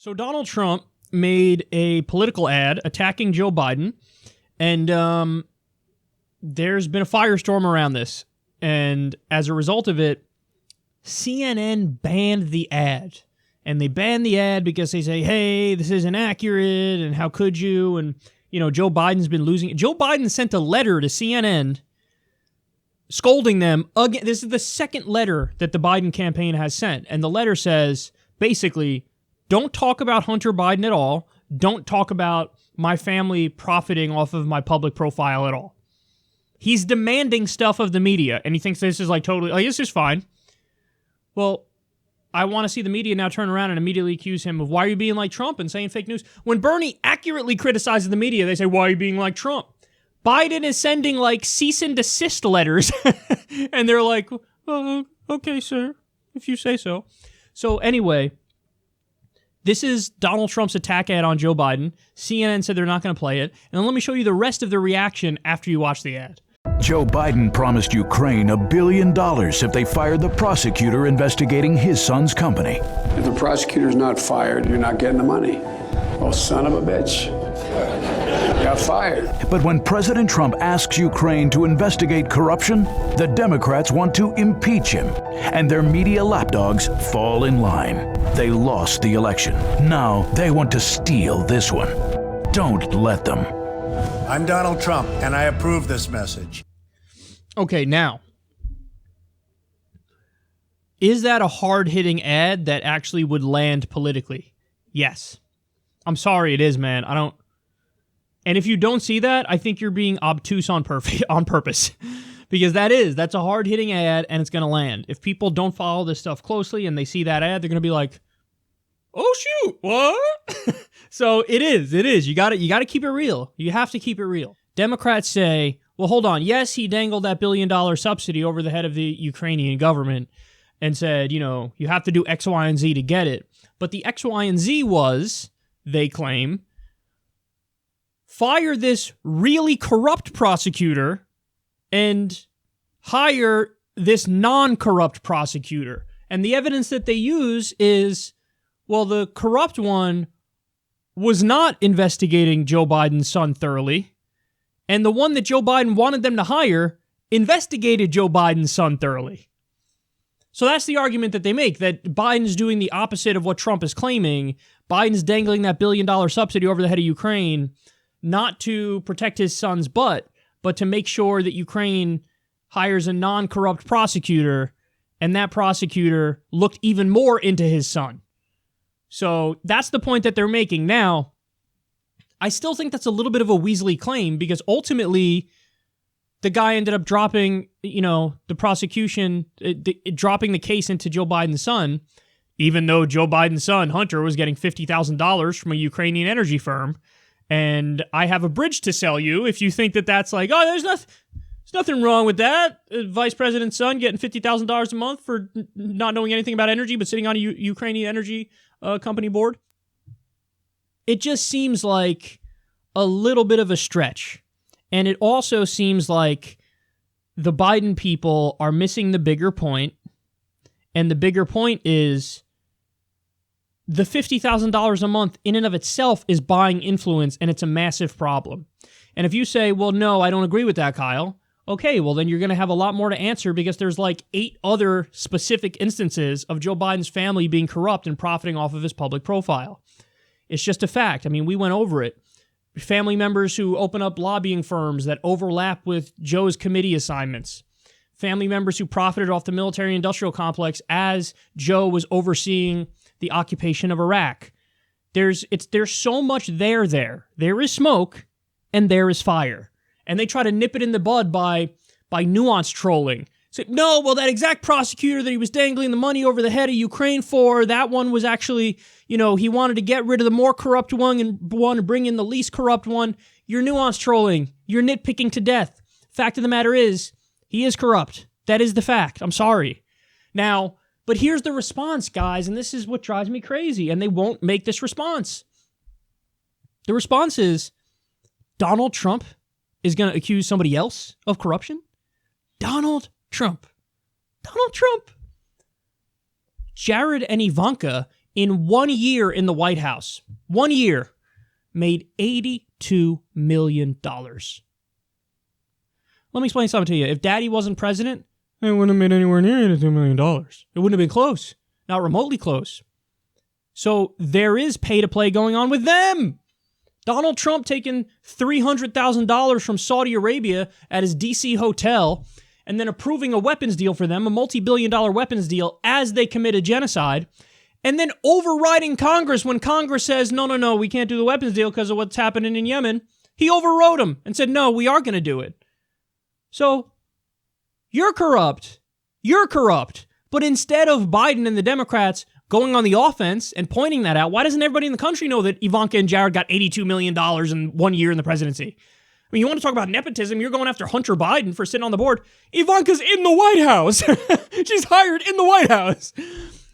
So Donald Trump made a political ad attacking Joe Biden, and there's been a firestorm around this. And as a result of it, CNN banned the ad. And they banned the ad because they say, hey, this isn't accurate, and how could you? And, you know, Joe Biden's been losing. Joe Biden sent a letter to CNN scolding them. Again, this is the second letter that the Biden campaign has sent. And the letter says, basically, don't talk about Hunter Biden at all. Don't talk about my family profiting off of my public profile at all. He's demanding stuff of the media, and he thinks this is like totally, like, this is fine. Well, I want to see the media now turn around and immediately accuse him of, why are you being like Trump and saying fake news? When Bernie accurately criticizes the media, they say, why are you being like Trump? Biden is sending like cease and desist letters, and they're like, oh, okay, sir, if you say so. So anyway, this is Donald Trump's attack ad on Joe Biden. CNN said they're not going to play it. And then let me show you the rest of the reaction after you watch the ad. Joe Biden promised Ukraine $1 billion if they fired the prosecutor investigating his son's company. If the prosecutor's not fired, you're not getting the money. Oh, son of a bitch. Got fired. But when President Trump asks Ukraine to investigate corruption, the Democrats want to impeach him, and their media lapdogs fall in line. They lost the election. Now they want to steal this one. Don't let them. I'm Donald Trump, and I approve this message. Okay, now, is that a hard-hitting ad that actually would land politically? Yes. I'm sorry, it is, man. I don't... And if you don't see that, I think you're being obtuse on purpose. Because that's a hard-hitting ad, and it's going to land. If people don't follow this stuff closely and they see that ad, they're going to be like, oh, shoot, what? So it is. You got to keep it real. You have to keep it real. Democrats say, well, hold on. Yes, he dangled that $1 billion subsidy over the head of the Ukrainian government and said, you know, you have to do X, Y, and Z to get it. But the X, Y, and Z was, they claim, fire this really corrupt prosecutor and hire this non-corrupt prosecutor. And the evidence that they use is, well, the corrupt one was not investigating Joe Biden's son thoroughly, and the one that Joe Biden wanted them to hire investigated Joe Biden's son thoroughly. So that's the argument that they make, that Biden's doing the opposite of what Trump is claiming. Biden's dangling that $1 billion subsidy over the head of Ukraine, not to protect his son's butt, but to make sure that Ukraine hires a non-corrupt prosecutor, and that prosecutor looked even more into his son. So that's the point that they're making. Now, I still think that's a little bit of a Weasley claim, because ultimately the guy ended up dropping, you know, the prosecution, dropping the case into Joe Biden's son, even though Joe Biden's son, Hunter, was getting $50,000 from a Ukrainian energy firm. And I have a bridge to sell you if you think that that's like, oh, there's nothing wrong with that. Vice President's son getting $50,000 a month for not knowing anything about energy, but sitting on a Ukrainian energy company board. It just seems like a little bit of a stretch. And it also seems like the Biden people are missing the bigger point. And the bigger point is the $50,000 a month in and of itself is buying influence, and it's a massive problem. And if you say, well, no, I don't agree with that, Kyle, okay, well, then you're going to have a lot more to answer, because there's like 8 other specific instances of Joe Biden's family being corrupt and profiting off of his public profile. It's just a fact. I mean, we went over it. Family members who open up lobbying firms that overlap with Joe's committee assignments. Family members who profited off the military-industrial complex as Joe was overseeing the occupation of Iraq. There's so much there. There is smoke and there is fire. And they try to nip it in the bud by nuance trolling. Say, no, well, that exact prosecutor that he was dangling the money over the head of Ukraine for, that one was actually, you know, he wanted to get rid of the more corrupt one and bring in the least corrupt one. You're nuance trolling. You're nitpicking to death. Fact of the matter is, he is corrupt. That is the fact. I'm sorry. Now, but here's the response, guys, and this is what drives me crazy, and they won't make this response. The response is, Donald Trump is going to accuse somebody else of corruption? Donald Trump. Jared and Ivanka in 1 year in the White House, 1 year, made $82 million. Let me explain something to you. If Daddy wasn't president, it wouldn't have made anywhere near $82 million. It wouldn't have been close. Not remotely close. So there is pay-to-play going on with them. Donald Trump taking $300,000 from Saudi Arabia at his D.C. hotel and then approving a weapons deal for them, a multi-billion-dollar weapons deal, as they committed genocide, and then overriding Congress when Congress says, no, we can't do the weapons deal because of what's happening in Yemen. He overrode them and said, no, we are going to do it. So, you're corrupt. You're corrupt. But instead of Biden and the Democrats going on the offense and pointing that out, why doesn't everybody in the country know that Ivanka and Jared got $82 million in 1 year in the presidency? I mean, you want to talk about nepotism, you're going after Hunter Biden for sitting on the board. Ivanka's in the White House. She's hired in the White House.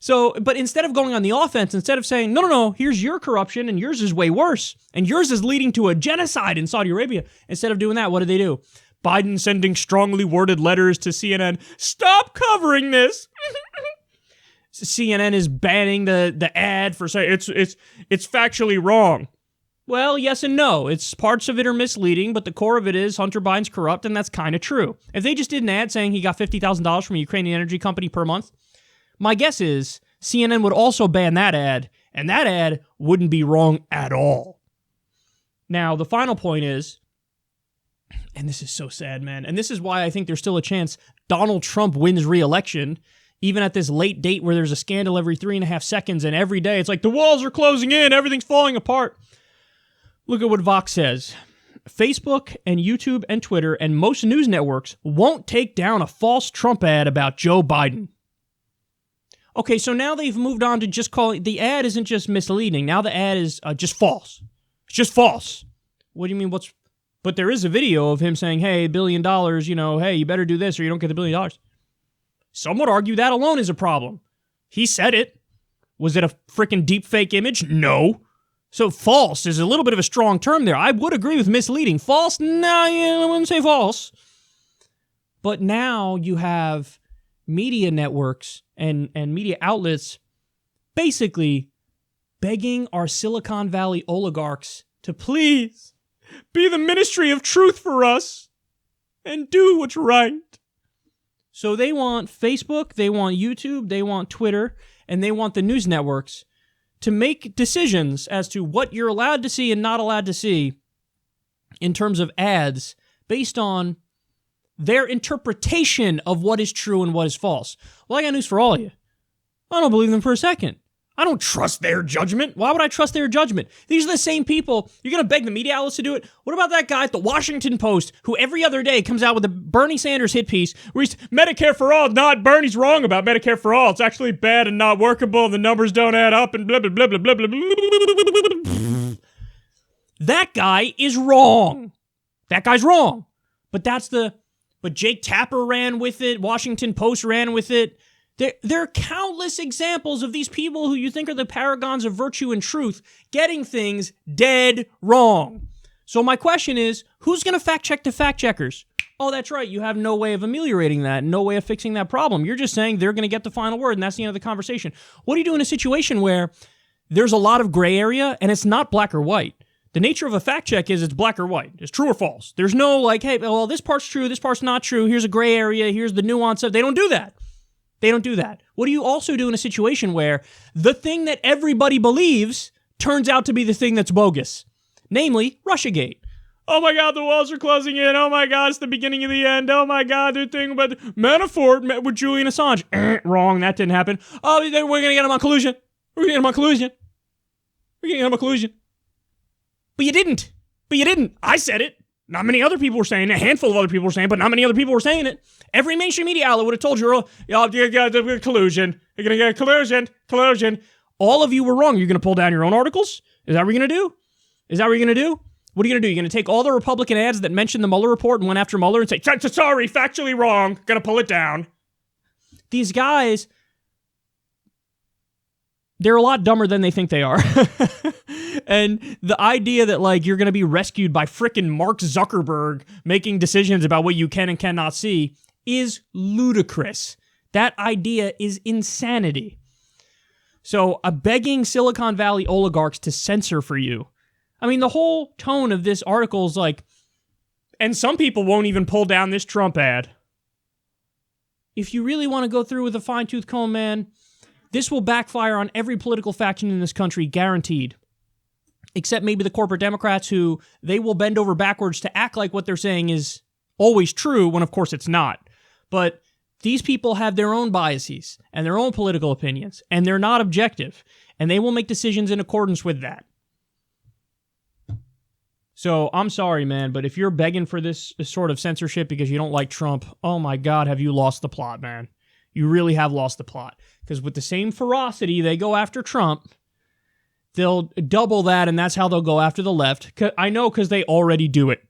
So, but instead of going on the offense, instead of saying, no, here's your corruption and yours is way worse, and yours is leading to a genocide in Saudi Arabia, instead of doing that, what do? Biden sending strongly worded letters to CNN, stop covering this. CNN is banning the ad for saying it's factually wrong. Well, yes and no. It's parts of it are misleading, but the core of it is Hunter Biden's corrupt, and that's kind of true. If they just did an ad saying he got $50,000 from a Ukrainian energy company per month, my guess is CNN would also ban that ad, and that ad wouldn't be wrong at all. Now, the final point is, and this is so sad, man, and this is why I think there's still a chance Donald Trump wins re-election, even at this late date where there's a scandal every 3.5 seconds, and every day it's like the walls are closing in, everything's falling apart. Look at what Vox says. Facebook and YouTube and Twitter and most news networks won't take down a false Trump ad about Joe Biden. Okay, so now they've moved on to just calling, the ad isn't just misleading. Now the ad is just false. It's just false. What do you mean, but there is a video of him saying, hey, $1 billion, hey, you better do this or you don't get the $1 billion. Some would argue that alone is a problem. He said it. Was it a freaking deep fake image? No. So false is a little bit of a strong term there. I would agree with misleading. False? No, I wouldn't say false. But now you have media networks and media outlets basically begging our Silicon Valley oligarchs to please be the ministry of truth for us and do what's right. So they want Facebook, they want YouTube, they want Twitter, and they want the news networks to make decisions as to what you're allowed to see and not allowed to see in terms of ads based on their interpretation of what is true and what is false. Well, I got news for all of you. I don't believe them for a second. I don't trust their judgment. Why would I trust their judgment? These are the same people. You're going to beg the media outlets to do it? What about that guy at the Washington Post who every other day comes out with a Bernie Sanders hit piece where he's, Medicare for all, not Bernie's wrong about Medicare for all. It's actually bad and not workable and the numbers don't add up and blah, blah, blah, blah, blah, blah, blah. That guy is wrong. That guy's wrong. But Jake Tapper ran with it. Washington Post ran with it. There are countless examples of these people who you think are the paragons of virtue and truth getting things dead wrong. So my question is, who's going to fact check the fact checkers? Oh, that's right. You have no way of ameliorating that, no way of fixing that problem. You're just saying they're going to get the final word, and that's the end of the conversation. What do you do in a situation where there's a lot of gray area and it's not black or white? The nature of a fact check is it's black or white. It's true or false. There's no like, hey, well, this part's true, this part's not true. Here's a gray area. Here's the nuance of. They don't do that. They don't do that. What do you also do in a situation where the thing that everybody believes turns out to be the thing that's bogus? Namely, Russiagate. Oh my God, the walls are closing in. Oh my God, it's the beginning of the end. Oh my God, the thing about Manafort met with Julian Assange. Wrong, that didn't happen. Oh, we're going to get him on collusion. We're going to get him on collusion. We're going to get him on collusion. But you didn't. I said it. Not many other people were saying it. A handful of other people were saying it, but not many other people were saying it. Every mainstream media outlet would have told you, y'all got collusion. You're going to get collusion. All of you were wrong. You're going to pull down your own articles? Is that what you're going to do? What are you going to do? You're going to take all the Republican ads that mentioned the Mueller report and went after Mueller and say, sorry, factually wrong. Going to pull it down. These guys, they're a lot dumber than they think they are. And the idea that, like, you're going to be rescued by frickin' Mark Zuckerberg making decisions about what you can and cannot see is ludicrous. That idea is insanity. So, begging Silicon Valley oligarchs to censor for you. I mean, the whole tone of this article is like, and some people won't even pull down this Trump ad. If you really want to go through with a fine-tooth comb, man, this will backfire on every political faction in this country, guaranteed. Except maybe the corporate Democrats, who they will bend over backwards to act like what they're saying is always true, when of course it's not. But these people have their own biases and their own political opinions, and they're not objective, and they will make decisions in accordance with that. So I'm sorry, man, but if you're begging for this sort of censorship because you don't like Trump, oh my God, have you lost the plot, man. You really have lost the plot. Because with the same ferocity they go after Trump, they'll double that, and that's how they'll go after the left. I know, because they already do it.